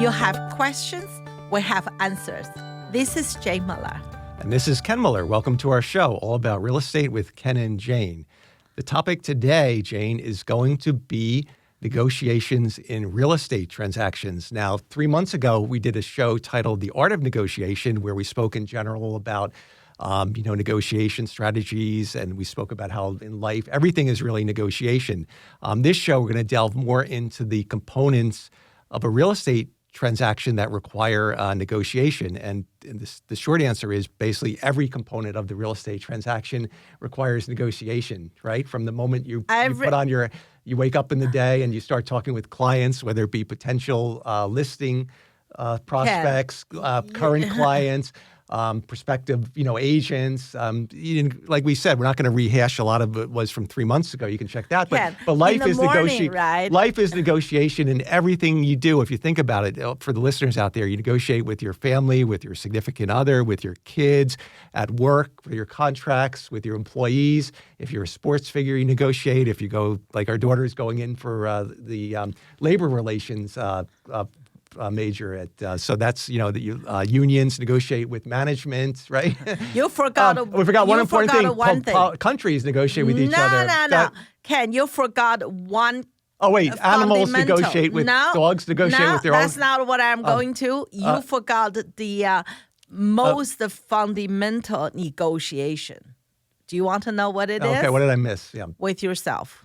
You have questions, we have answers. This is Jane Muller. And this is Ken Muller. Welcome to our show, all about real estate with Ken and Jane. The topic today, Jane, is going to be negotiations in real estate transactions. Now, 3 months ago, we did a show titled The Art of Negotiation, where we spoke in general about negotiation strategies, and we spoke about how in life, everything is really negotiation. This show, we're going to delve more into the components of a real estate transaction that require negotiation. And the short answer is basically every component of the real estate transaction requires negotiation, right? From the moment you wake up in the day and you start talking with clients, whether it be potential listing prospects, current clients, prospective, agents. Like we said, we're not going to rehash a lot of it was from 3 months ago. You can check that. But life is negotiation. Right? Life is negotiation in everything you do. If you think about it, for the listeners out there, you negotiate with your family, with your significant other, with your kids, at work, with your contracts, with your employees. If you're a sports figure, you negotiate. If you go, like our daughter is going in for the labor relations major at, so that's, the unions negotiate with management, right? You forgot. We forgot one important thing. Countries negotiate with each other. No. Ken, you forgot one. Oh, wait. Animals negotiate with dogs negotiate with their own. That's not what I'm going to. You forgot the most fundamental negotiation. Do you want to know what it is? Okay, what did I miss? Yeah. With yourself.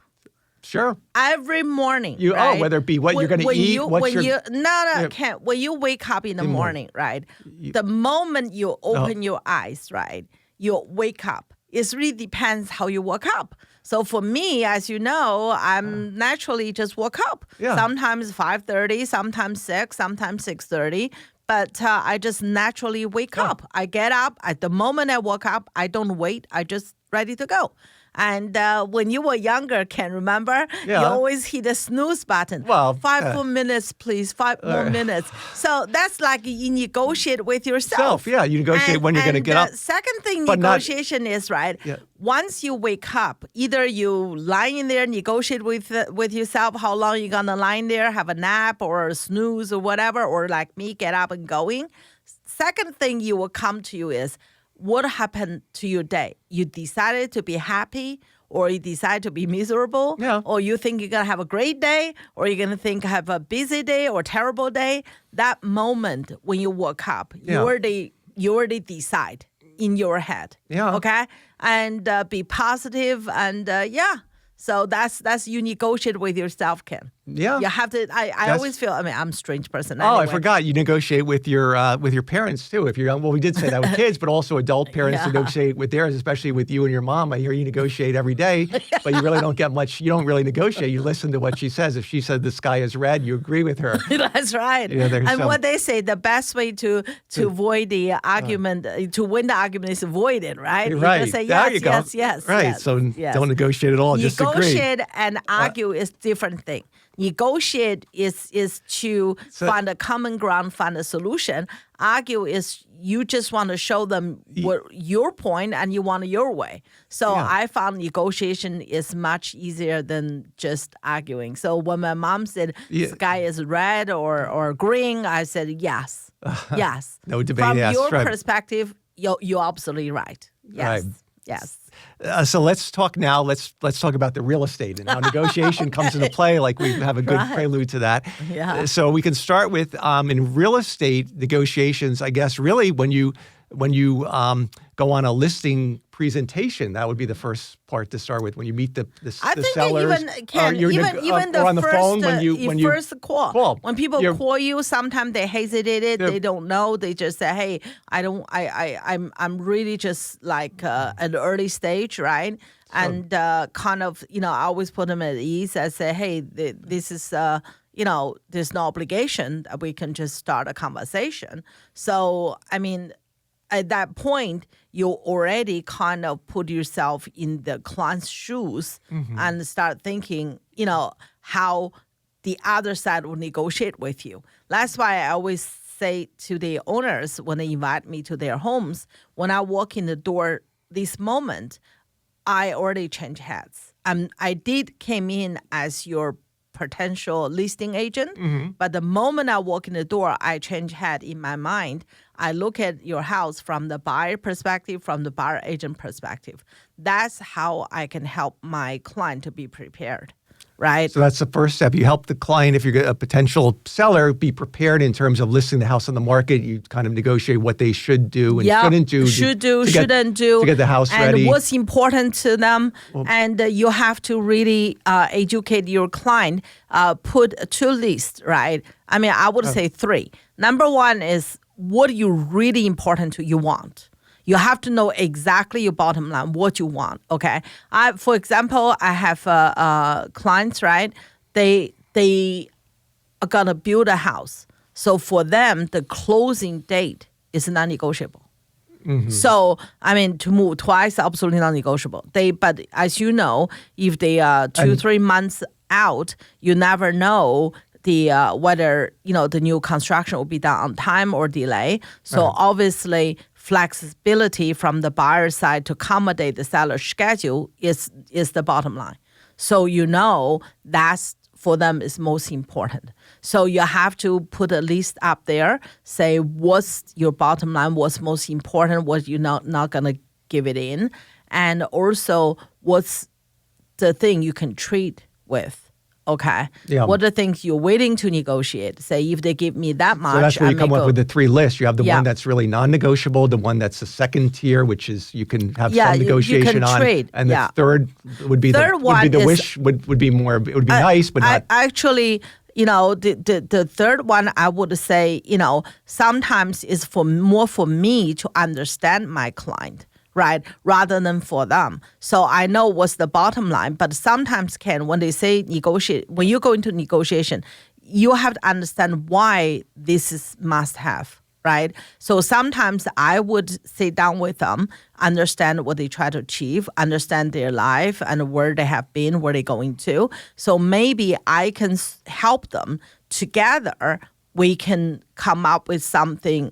Sure. Every morning, right? Whether it be what you're going to eat, Ken, when you wake up in the morning, right? The moment you open your eyes, right? You wake up. It really depends how you woke up. So for me, as you know, I'm naturally just woke up. Yeah. Sometimes 5:30, sometimes 6, sometimes 6:30. But I just naturally wake up. I get up. At the moment I woke up, I don't wait. I just ready to go. And when you were younger, Ken, remember? You always hit the snooze button. Well, 5 more minutes, please. 5 more minutes. So that's like you negotiate with yourself. You negotiate when you're going to get up. The second thing negotiation is, right? Yeah. Once you wake up, either you lie in there, negotiate with yourself how long you're going to lie in there, have a nap or a snooze or whatever, or like me, get up and going. Second thing you will come to you is, what happened to your day? You decided to be happy, or you decide to be miserable, or you think you're going to have a great day, or you're going to think have a busy day or terrible day. That moment when you woke up, you already decide in your head. Yeah. Okay? And be positive and So that's you negotiate with yourself, Ken. Yeah. You have to. I always feel. I'm a strange person. Anyway. I forgot. You negotiate with your parents too. If you're young, well, we did say that with kids, but also adult parents negotiate with theirs, especially with you and your mom. I hear you negotiate every day, but you really don't get much. You don't really negotiate. You listen to what she says. If she said the sky is red, you agree with her. That's right. And what they say, the best way to avoid the argument, to win the argument, is avoid it. Right. Right. You say there you go. Yes. Right. Yes, so don't negotiate at all. Just agree. Negotiate and argue is different thing. Negotiate is to find a common ground, find a solution. Argue is you just want to show them what your point and you want it your way. So I found negotiation is much easier than just arguing. So when my mom said sky is red or green, I said yes. Yes. No debate. From your perspective, you're absolutely right. Yes. Right. Yes. So let's talk now. Let's talk about the real estate and how negotiation comes into play. Like we have a good prelude to that. Yeah. So we can start with in real estate negotiations. I guess really when you go on a listing presentation, that would be the first part to start with. When you meet the sellers, even or on the phone when you first call. When people call you, sometimes they hesitated. They don't know. They just say, "Hey, I'm really just like at the early stage, right?" And kind of, I always put them at ease. I say, "Hey, this is." There's no obligation. We can just start a conversation. So, I mean, at that point, you already kind of put yourself in the client's shoes and start thinking, how the other side will negotiate with you. That's why I always say to the owners when they invite me to their homes, when I walk in the door this moment, I already change hats. I did came in as your potential listing agent. Mm-hmm. But the moment I walk in the door, I change head in my mind. I look at your house from the buyer perspective, from the buyer agent perspective. That's how I can help my client to be prepared. Right. So that's the first step. You help the client, if you're a potential seller, be prepared in terms of listing the house on the market. You kind of negotiate what they should do and shouldn't do. Shouldn't do. To get the house ready. And what's important to them. And you have to really educate your client, put two lists, right? I mean, I would say three. Number one is what you really important to you want. You have to know exactly your bottom line, what you want, okay? For example, I have clients, right? They are going to build a house. So for them, the closing date is non-negotiable. Mm-hmm. So, I mean, to move twice, absolutely non-negotiable. But as you know, if they are 2-3 months out, you never know whether, the new construction will be done on time or delay. So obviously, flexibility from the buyer side to accommodate the seller's schedule is the bottom line. So that's for them is most important. So you have to put a list up there, say what's your bottom line, what's most important, what you're not going to give it in, and also what's the thing you can treat with. Okay. Yeah. What are the things you're waiting to negotiate? Say if they give me that much. So that's where you come up with the three lists. You have the one that's really non-negotiable, the one that's the second tier, which is you can have some negotiation you can on, trade. And the third would be would be more. It would be nice, but not. Actually, the third one I would say, sometimes is more for me to understand my client. Right, rather than for them. So I know what's the bottom line, but sometimes when they say negotiate, when you go into negotiation, you have to understand why this is must have, right? So sometimes I would sit down with them, understand what they try to achieve, understand their life and where they have been, where they're going to. So maybe I can help them together. We can come up with something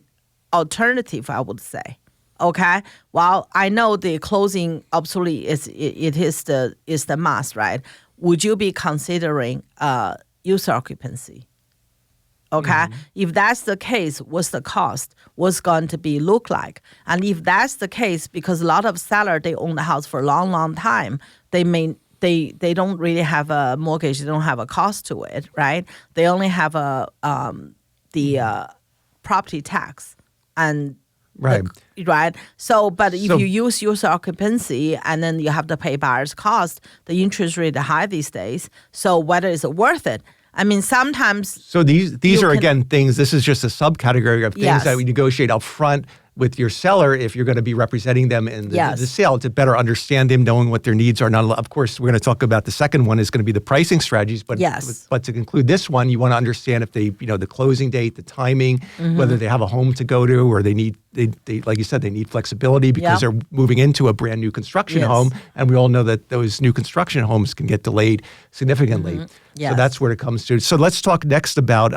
alternative, I would say. Okay. Well, I know the closing absolutely is the must, right? Would you be considering user occupancy? Okay. Mm-hmm. If that's the case, what's the cost? What's going to be look like? And if that's the case, because a lot of sellers they own the house for a long, long time, they don't really have a mortgage. They don't have a cost to it, right? They only have the property tax and. Right. Right. So, but if you use user occupancy and then you have to pay buyer's cost, the interest rate is high these days. So whether it's worth it. I mean, sometimes. So these are, again, things, this is just a subcategory of things that we negotiate up front with your seller if you're going to be representing them in the sale to better understand them, knowing what their needs are. Now, of course, we're going to talk about the second one is going to be the pricing strategies. But to conclude this one, you want to understand if they, the closing date, the timing, whether they have a home to go to or they need, they like you said, they need flexibility because they're moving into a brand new construction home. And we all know that those new construction homes can get delayed significantly. So that's where it comes to. So let's talk next about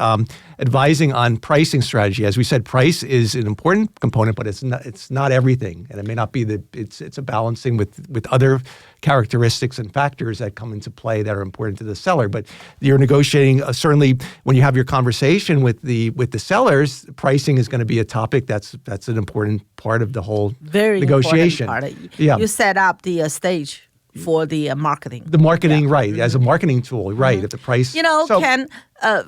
advising on pricing strategy. As we said, price is an important component, but it's not everything, and it may not be it's a balancing with other characteristics and factors that come into play that are important to the seller. But you're negotiating certainly when you have your conversation with the sellers, pricing is going to be a topic that's an important part of the whole negotiation. Very important part. You set up the stage for the marketing. The marketing, right, as a marketing tool, right, at the price. Ken,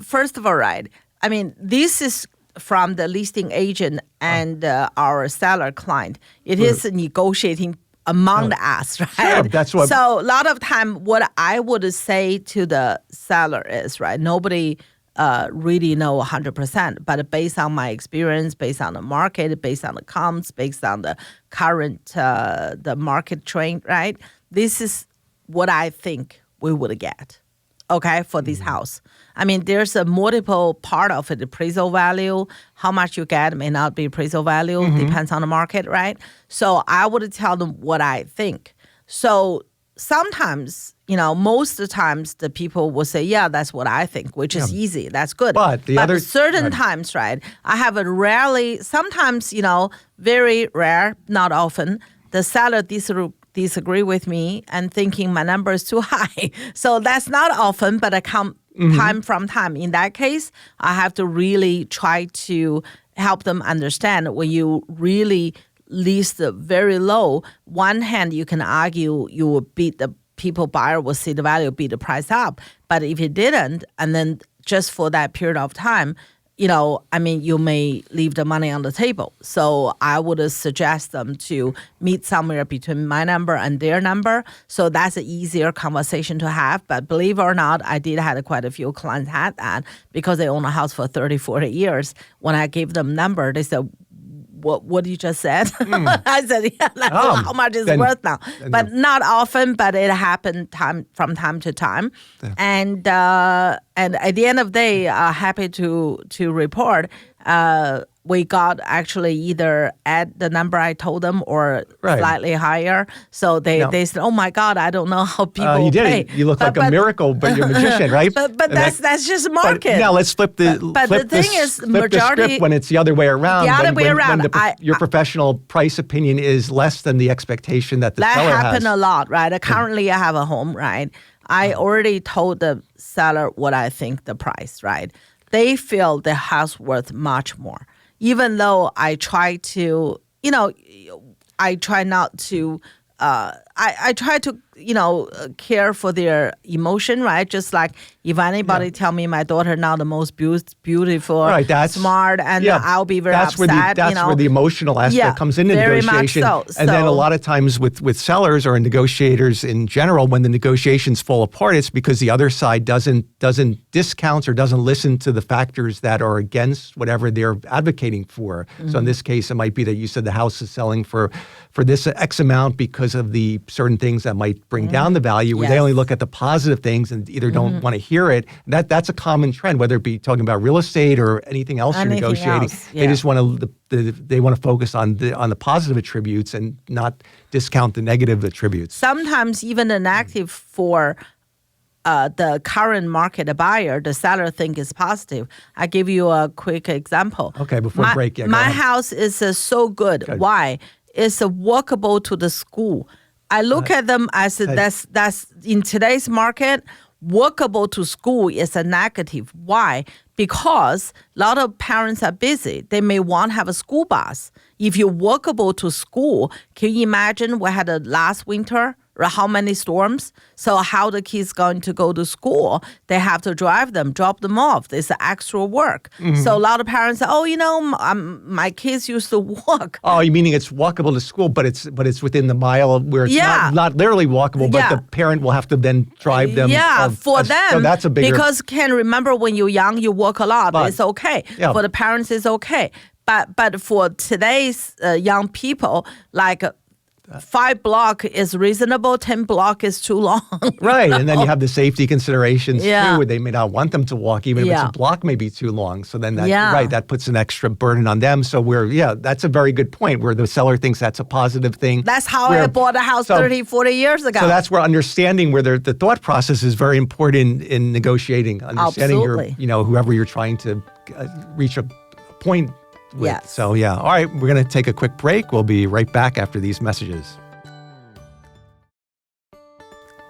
first of all, right, I mean, this is from the listing agent and our seller client. It is negotiating among us, right? Sure, that's what. So a lot of time, what I would say to the seller is, right, nobody really know 100%, but based on my experience, based on the market, based on the comps, based on the current the market trend, right? This is what I think we would get, okay, for this house. I mean, there's a multiple part of it, appraisal value. How much you get may not be appraisal value, depends on the market, right? So I would tell them what I think. So sometimes, most of the times the people will say, yeah, that's what I think, which is easy. That's good. But certain times, right, I have sometimes, very rare, not often, the seller disagree with me and thinking my number is too high. So that's not often, but time from time. In that case, I have to really try to help them understand when you really list very low, one hand you can argue you will beat the people buyer will see the value, beat the price up. But if you didn't, and then just for that period of time, you may leave the money on the table. So I would suggest them to meet somewhere between my number and their number. So that's an easier conversation to have. But believe it or not, I did have quite a few clients had that because they own a house for 30, 40 years. When I gave them number, they said, what you just said? I said, how much is worth now? But not often, but it happened from time to time. Yeah. And at the end of the day, happy to report, we got actually either at the number I told them or slightly higher. So they said, oh my God, I don't know how people you did pay. It. You look like a miracle, but you're a magician, right? But that's just market. Now let's flip the script when it's the other way around. The other way around. Your professional price opinion is less than the expectation that the seller has. That happened a lot, right? Currently I have a home, right? I already told the seller what I think the price, right? They feel the house worth much more. Even though I try to, I try not to, I try to, care for their emotion, right? Just like if anybody tell me my daughter not the most beautiful, smart, and I'll be very upset. That's where the emotional aspect comes into negotiation. Much so. And then a lot of times with sellers or negotiators in general, when the negotiations fall apart, it's because the other side doesn't discount or doesn't listen to the factors that are against whatever they're advocating for. Mm-hmm. So in this case, it might be that you said the house is selling for this X amount because of the certain things that might bring down the value, where they only look at the positive things and either don't want to hear it. That's a common trend, whether it be talking about real estate or anything else you're negotiating. They just want to focus on the positive attributes and not discount the negative attributes. Sometimes even the negative for the current market buyer, the seller think is positive. I give you a quick example. Okay, before break, my house is so good. Why? It's walkable to the school. I look at them as that's in today's market, walkable to school is a negative. Why? Because a lot of parents are busy. They may want to have a school bus. If you're walkable to school, can you imagine we had a last winter? How many storms? So how the kids going to go to school? They have to drive them, drop them off. It's extra work. Mm-hmm. So a lot of parents say, my kids used to walk. Oh, you meaning it's walkable to school, but it's within the mile where it's not literally walkable, but the parent will have to then drive them. For them. So that's a bigger... Because remember when you're young, you walk a lot. It's okay. Yeah. For the parents, it's okay. But for today's young people, like... 5 block is reasonable, 10 block is too long. Right, and then you have the safety considerations too, where they may not want them to walk, even if it's a block may be too long. So then that puts an extra burden on them. So that's a very good point, where the seller thinks that's a positive thing. That's how I bought a house 30, 40 years ago. So that's where understanding where the thought process is very important in negotiating. Understanding whoever you're trying to reach a point with. Yes. So all right, we're going to take a quick break. We'll be right back after these messages.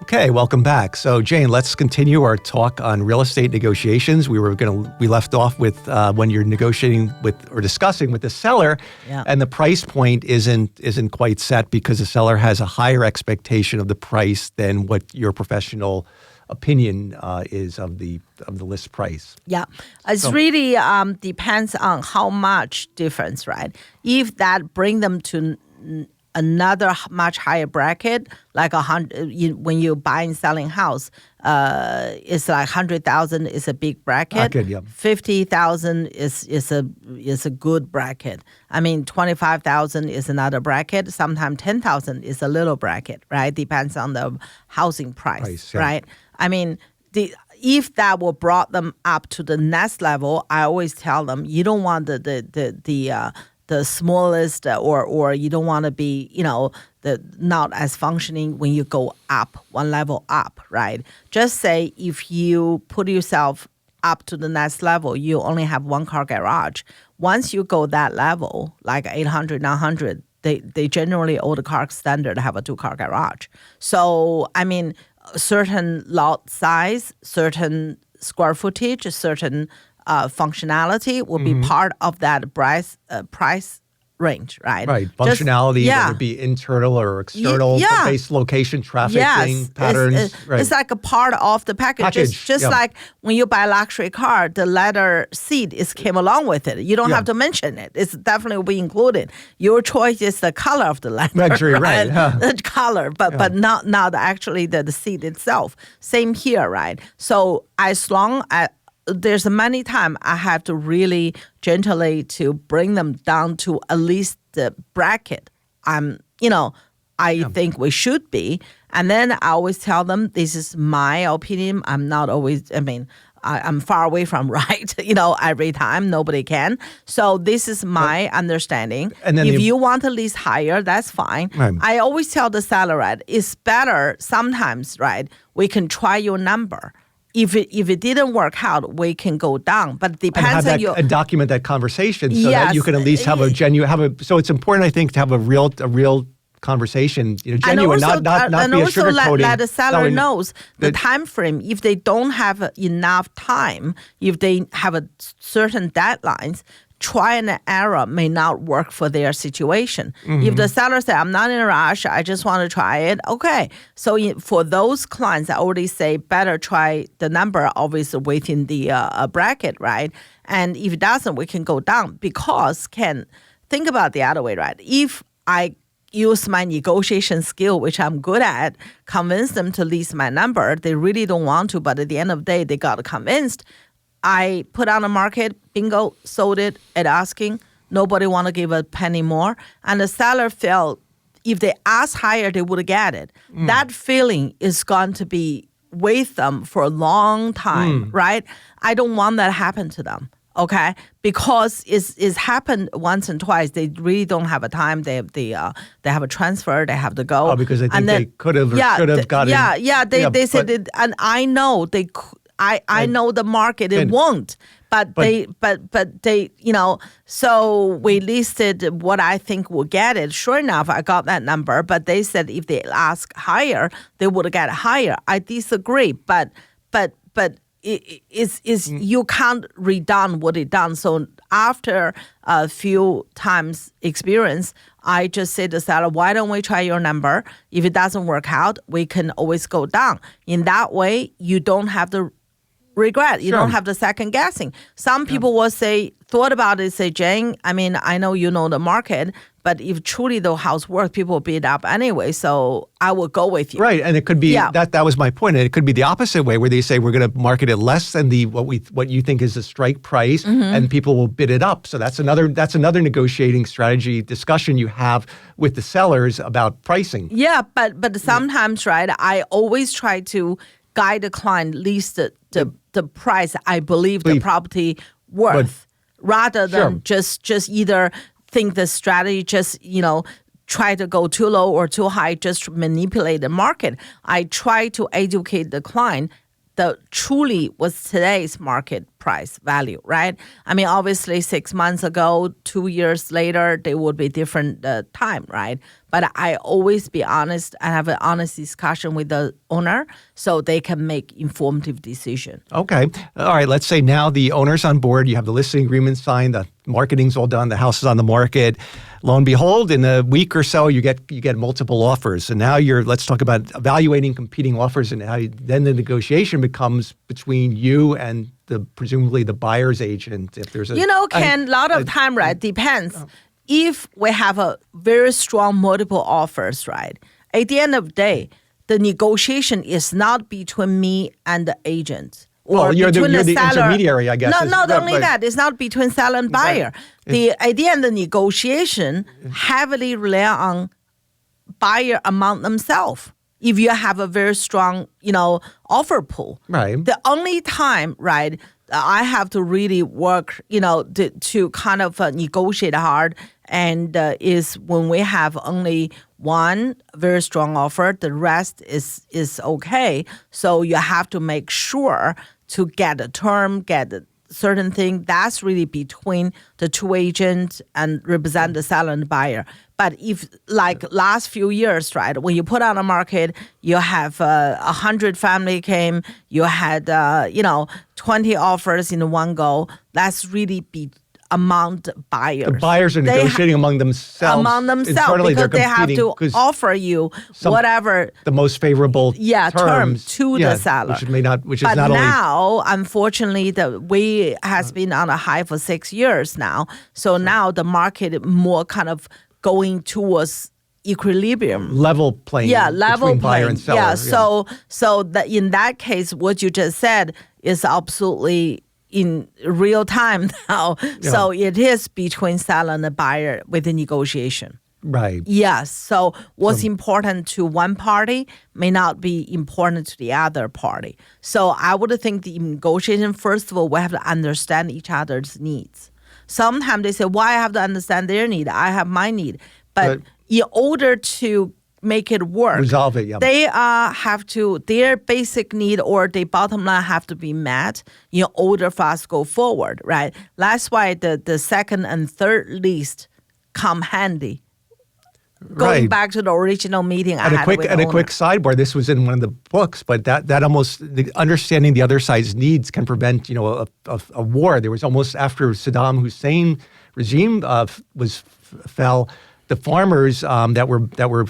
Okay, welcome back. So Jane, let's continue our talk on real estate negotiations. We left off with when you're negotiating with or discussing with the seller, and the price point isn't quite set because the seller has a higher expectation of the price than what your professional opinion is of the list price. Yeah, it's really depends on how much difference, right? If that bring them to another much higher bracket, like 100, when you buy and selling house, it's like 100,000 is a big bracket. 50,000 is a good bracket. I mean, 25,000 is another bracket. Sometimes 10,000 is a little bracket, right? Depends on the housing price. Right? I mean, if that will brought them up to the next level, I always tell them you don't want the smallest or you don't want to be, not as functioning when you go up, one level up, right? Just say if you put yourself up to the next level, you only have one car garage. Once you go that level, like 800, 900, they generally, all the car standard have a 2-car garage. So, I mean, certain lot size, certain square footage, a certain functionality will be part of that price range, right? Right. Functionality, whether it be internal or external, based location, trafficking patterns. It's like a part of the package. Just like when you buy a luxury car, the leather seat came along with it. You don't have to mention it. It's definitely will be included. Your choice is the color of the leather. Luxury, right. The color, but not actually the seat itself. Same here, right? So as long as there's many times I have to really gently to bring them down to at least the bracket I think we should be. And then I always tell them, this is my opinion. I'm not always, I'm far away from right, every time. Nobody can. So this is my understanding. And then if you want to lease higher, that's fine. Right. I always tell the seller, right, it's better sometimes, right, we can try your number. If it didn't work out, we can go down. But it depends on you. And document that conversation so that you can at least have so it's important, I think, to have a real conversation, genuine, not be sugarcoating. Let the seller knows the time frame. If they don't have enough time, if they have a certain deadlines, try and error may not work for their situation. If the seller says, I'm not in a rush, I just want to try it, okay. So for those clients, I already say better try the number obviously within the bracket, right? And if it doesn't, we can go down because think about the other way, right? If I use my negotiation skill, which I'm good at, convince them to lease my number, they really don't want to, but at the end of the day, they got convinced. I put on the market, bingo, sold it at asking. Nobody want to give a penny more. And the seller felt if they ask higher, they would get it. That feeling is going to be with them for a long time, right? I don't want that to happen to them, okay? Because it's happened once and twice. They really don't have a time. They have a transfer. They have to go. Oh, because they think they could have or should have gotten. They said it, and I know they. I know the market, it won't, but they, so we listed what I think will get it. Sure enough, I got that number, but they said if they ask higher, they would get higher. I disagree, but you can't redone what it done. So after a few times experience, I just say to the seller, why don't we try your number? If it doesn't work out, we can always go down. In that way, you don't have to regret. You don't have the second guessing. Some people will thought about it, say, Jane, I know you know the market, but if truly the house works, people will bid up anyway, so I will go with you. Right, and it could be, that was my point, and it could be the opposite way, where they say, we're going to market it less than what you think is the strike price, and people will bid it up. So that's another negotiating strategy discussion you have with the sellers about pricing. Yeah, but sometimes, right, I always try to guide the client, at least the price I believe the property worth, rather than just either think the strategy try to go too low or too high, just manipulate the market. I try to educate the client that truly was today's market price value, right? Obviously 6 months ago, 2 years later, there would be different time, right? But I always be honest and have an honest discussion with the owner so they can make informative decision. Okay. All right. Let's say now the owner's on board. You have the listing agreement signed. The marketing's all done. The house is on the market. Lo and behold, in a week or so, you get multiple offers. And now let's talk about evaluating competing offers and how then the negotiation becomes between you and presumably the buyer's agent. If there's Ken, a lot of time, right? Depends. If we have a very strong multiple offers, right? At the end of the day, the negotiation is not between me and the agent. Or you're the seller. Intermediary, I guess. No, not only that. It's not between seller and buyer. At the end, the negotiation heavily rely on buyer among themselves. If you have a very strong, offer pool. Right. The only time, right, I have to really work, to kind of negotiate hard and is when we have only one very strong offer, the rest is okay. So you have to make sure to get a term, get a certain thing. That's really between the two agents and represent the seller and buyer. But if like last few years, right, when you put on the market, you have 100 family came, you had 20 offers in one go. That's really be among the buyers. The buyers are negotiating among themselves. Internally, because they have to offer you whatever the most favorable term to the seller. But now, unfortunately, the way has been on a high for 6 years now. So now the market more kind of going towards equilibrium, level playing. Level between playing. Buyer and seller. So that in that case, what you just said is absolutely in real time now. Yeah. So it is between seller and the buyer with the negotiation. Right. Yes. So what's important to one party may not be important to the other party. So I would think the negotiation, first of all, we have to understand each other's needs. Sometimes they say, why I have to understand their need? I have my need. But in order to make it work, resolve it, they have to, their basic need or their bottom line have to be met in order for us to go forward, right? That's why the second and third list come handy. Going back to the original meeting I had with the owner. A quick sidebar, this was in one of the books, but that almost, understanding the other side's needs can prevent, a war. There was almost, after Saddam Hussein regime fell, the farmers that were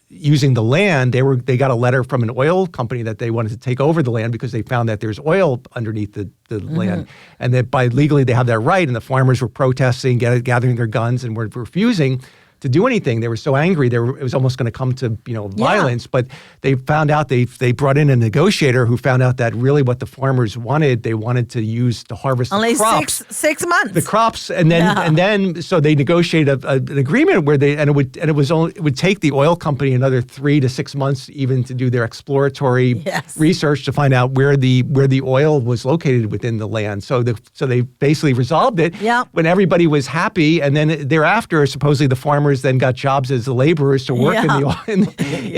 using the land, they got a letter from an oil company that they wanted to take over the land because they found that there's oil underneath the land, and that by legally they have that right. And the farmers were protesting, gathering their guns, and were refusing to do anything. They were so angry, it was almost going to come to violence. But they found out, they brought in a negotiator who found out that really what the farmers wanted, they wanted to use to harvest only the crops. six months. The crops, and then so they negotiated an agreement where it would take the oil company another 3 to 6 months even to do their exploratory research to find out where the oil was located within the land. So they basically resolved it when everybody was happy, and then thereafter supposedly the farmers then got jobs as laborers to work in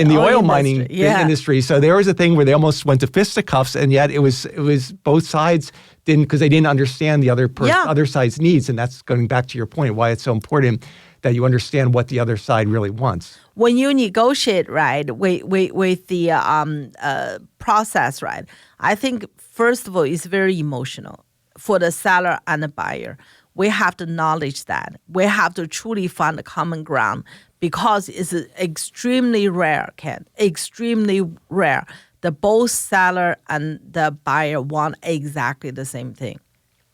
the oil mining industry. So there was a thing where they almost went to fisticuffs, and yet it was both sides because they didn't understand the other side's needs. And that's going back to your point, why it's so important that you understand what the other side really wants. When you negotiate, right, with the process, right, I think first of all it's very emotional for the seller and the buyer. We have to acknowledge that. We have to truly find a common ground because it's extremely rare, Ken, extremely rare that both seller and the buyer want exactly the same thing.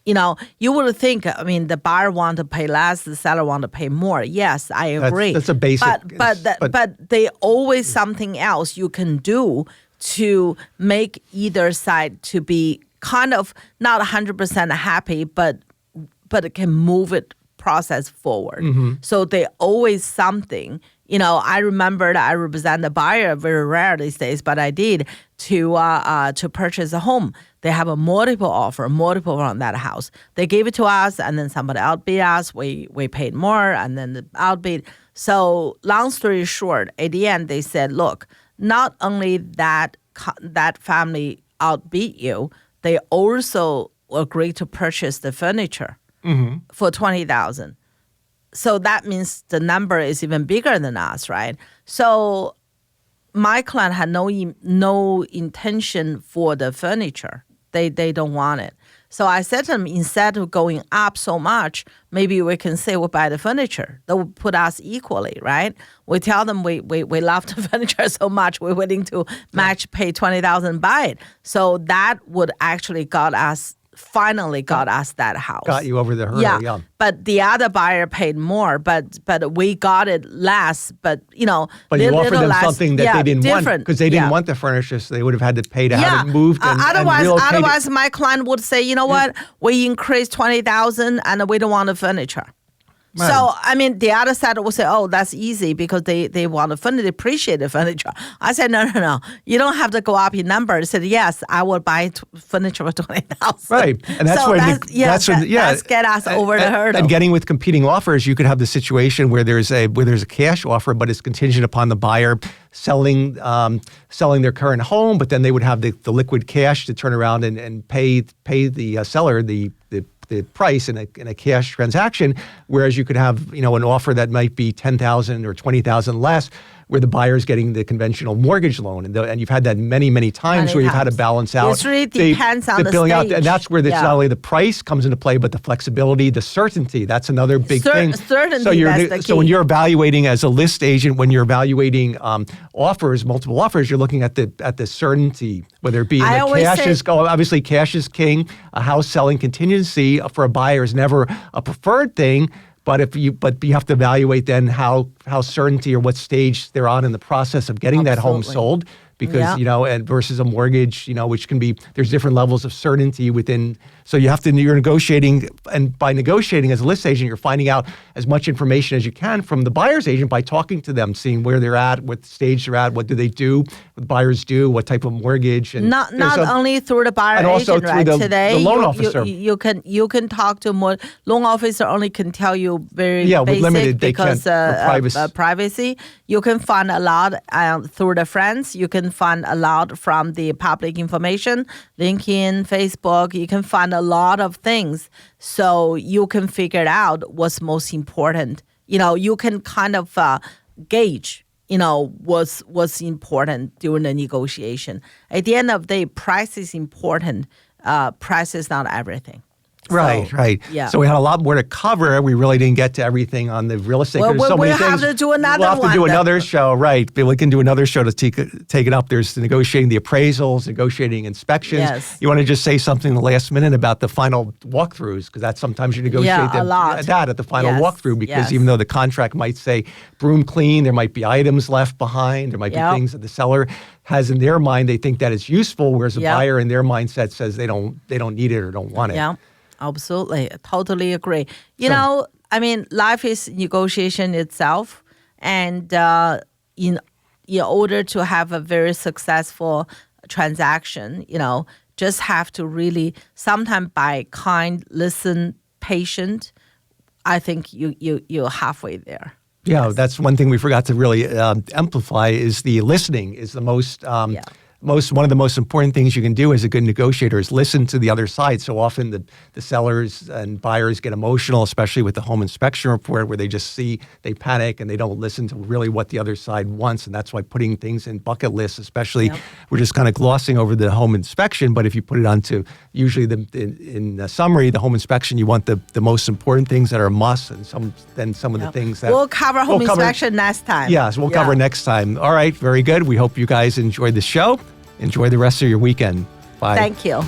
You would think, the buyer want to pay less, the seller want to pay more. Yes, I agree. That's a basic. But they always something else you can do to make either side to be kind of not 100% happy, but it can move it process forward. So they always something. I remember that I represent the buyer very rare these days, but I did to purchase a home. They have a multiple offer on that house. They gave it to us, and then somebody outbid us. We paid more, and then the outbid. So long story short, at the end they said, look, not only that family outbid you, they also agreed to purchase the furniture. For $20,000. So that means the number is even bigger than us, right? So my client had no intention for the furniture. They don't want it. So I said to them, instead of going up so much, maybe we can say we'll buy the furniture. That would put us equally, right? We tell them we love the furniture so much, we're willing to pay $20,000, buy it. So that would actually finally got us that house. Got you over the hurdle, yeah. But the other buyer paid more, but we got it less, but you offered them something that they didn't want, because they didn't want the furniture, so they would have had to pay to have it moved and otherwise my client would say, you know what, we increased $20,000 and we don't want the furniture. Right. So, the other side will say, oh, that's easy because they want to they appreciate the furniture. I said, no. You don't have to go up in number. I said, yes, I will buy furniture for $20,000. Right. And that's get us over the hurdle. And getting with competing offers, you could have the situation where there's a cash offer, but it's contingent upon the buyer selling their current home, but then they would have the liquid cash to turn around and pay the seller the the price in a cash transaction, whereas you could have, an offer that might be $10,000 or $20,000 less, where the buyer's getting the conventional mortgage loan. And you've had that many times where you've had to balance out. It really depends on the billing stage. out. And that's where not only the price comes into play, but the flexibility, the certainty. That's another big thing. Certainty, that's the key. So when you're evaluating as a list agent, when you're evaluating multiple offers, you're looking at the certainty, whether it be obviously cash is king. A house selling contingency for a buyer is never a preferred thing. But you have to evaluate then how certainty or what stage they're on in the process of getting that home sold, because and versus a mortgage, which can be, there's different levels of certainty within. So you're negotiating, and by negotiating as a list agent, you're finding out as much information as you can from the buyer's agent by talking to them, seeing where they're at, what stage they're at, what do they do, what buyers do, what type of mortgage, and not only through the buyer and also agent, through right? the loan officer. You can talk to more. Loan officer only can tell you very with basic limited because privacy. You can find a lot through the friends. You can find a lot from the public information, LinkedIn, Facebook. You can find a lot of things, so you can figure out what's most important. You can kind of gauge, what's important during the negotiation. At the end of the day, price is important. Price is not everything. Right. Yeah. So we had a lot more to cover. We really didn't get to everything on the real estate. Well, There's so many we'll things. have to do another We'll have to one. do another show, right? But we can do another show to take it up. There's negotiating the appraisals, negotiating inspections. Yes. You want to just say something in the last minute about the final walkthroughs, because that's sometimes you negotiate that at the final walkthrough, because even though the contract might say broom clean, there might be items left behind. There might be things that the seller has in their mind. They think that it's useful, whereas the buyer in their mindset says they don't need it or don't want it. Yeah. Absolutely. I totally agree. Life is negotiation itself. And in order to have a very successful transaction, just have to really, sometimes by kind, listen, patient, I think you're halfway there. Yeah, that's one thing we forgot to really amplify is the listening is the most one of the most important things you can do as a good negotiator is listen to the other side. So often the sellers and buyers get emotional, especially with the home inspection report, where they just they panic and they don't listen to really what the other side wants. And that's why putting things in bucket lists, especially, we're just kind of glossing over the home inspection. But if you put it onto usually in the summary, the home inspection, you want the most important things that are must, and some of the things that we'll cover home inspection next time. Yes, we'll cover next time. All right, very good. We hope you guys enjoyed the show. Enjoy the rest of your weekend. Bye. Thank you.